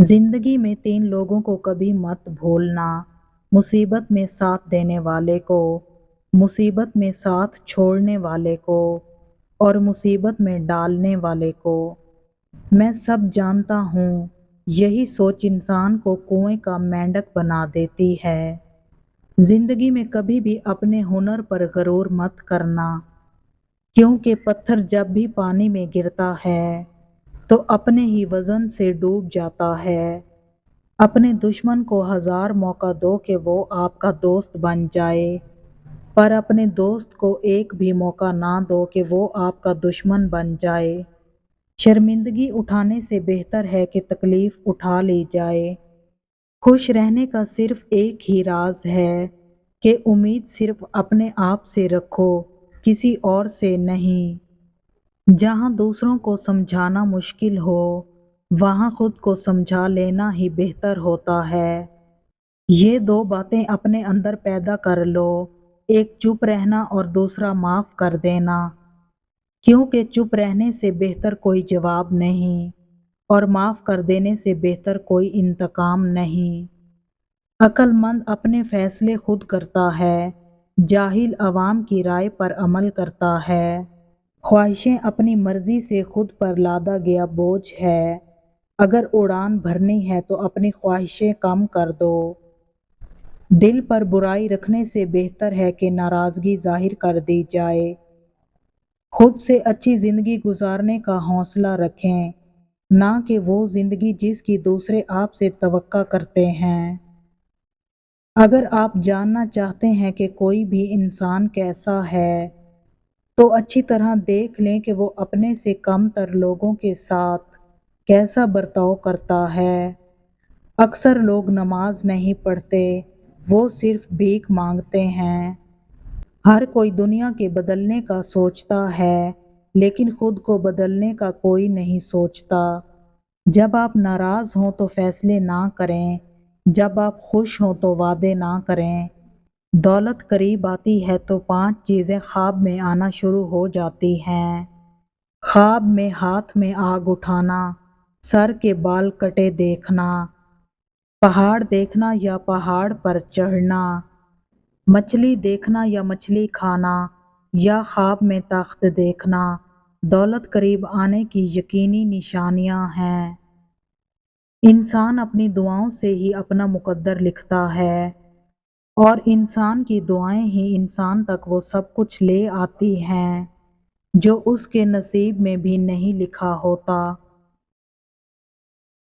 जिंदगी में 3 लोगों को कभी मत भूलना, मुसीबत में साथ देने वाले को, मुसीबत में साथ छोड़ने वाले को और मुसीबत में डालने वाले को। मैं सब जानता हूँ, यही सोच इंसान को कुएं का मेंढक बना देती है। जिंदगी में कभी भी अपने हुनर पर गरूर मत करना, क्योंकि पत्थर जब भी पानी में गिरता है तो अपने ही वजन से डूब जाता है। अपने दुश्मन को 1000 मौका दो कि वो आपका दोस्त बन जाए, पर अपने दोस्त को एक भी मौका ना दो कि वो आपका दुश्मन बन जाए। शर्मिंदगी उठाने से बेहतर है कि तकलीफ उठा ली जाए। खुश रहने का सिर्फ एक ही राज है कि उम्मीद सिर्फ अपने आप से रखो, किसी और से नहीं। जहाँ दूसरों को समझाना मुश्किल हो, वहाँ खुद को समझा लेना ही बेहतर होता है। ये दो बातें अपने अंदर पैदा कर लो, एक चुप रहना और दूसरा माफ कर देना, क्योंकि चुप रहने से बेहतर कोई जवाब नहीं और माफ कर देने से बेहतर कोई इंतकाम नहीं। अक्लमंद अपने फैसले खुद करता है, जाहिल अवाम की राय पर अमल करता है। ख्वाहिशें अपनी मर्जी से खुद पर लादा गया बोझ है। अगर उड़ान भरनी है तो अपनी ख्वाहिशें कम कर दो। दिल पर बुराई रखने से बेहतर है कि नाराजगी जाहिर कर दी जाए। खुद से अच्छी जिंदगी गुजारने का हौसला रखें, ना कि वो जिंदगी जिसकी दूसरे आपसे तवक्का करते हैं। अगर आप जानना चाहते हैं कि कोई भी इंसान कैसा है, तो अच्छी तरह देख लें कि वो अपने से कमतर लोगों के साथ कैसा बर्ताव करता है। अक्सर लोग नमाज नहीं पढ़ते, वो सिर्फ भीख मांगते हैं। हर कोई दुनिया के बदलने का सोचता है, लेकिन खुद को बदलने का कोई नहीं सोचता। जब आप नाराज हों तो फैसले ना करें, जब आप खुश हों तो वादे ना करें। दौलत करीब आती है तो 5 चीज़ें ख्वाब में आना शुरू हो जाती हैं। ख्वाब में हाथ में आग उठाना, सर के बाल कटे देखना, पहाड़ देखना या पहाड़ पर चढ़ना, मछली देखना या मछली खाना, या ख्वाब में तख्त देखना। दौलत करीब आने की यकीनी निशानियां हैं। इंसान अपनी दुआओं से ही अपना मुकद्दर लिखता है, और इंसान की दुआएं ही इंसान तक वो सब कुछ ले आती हैं जो उसके नसीब में भी नहीं लिखा होता।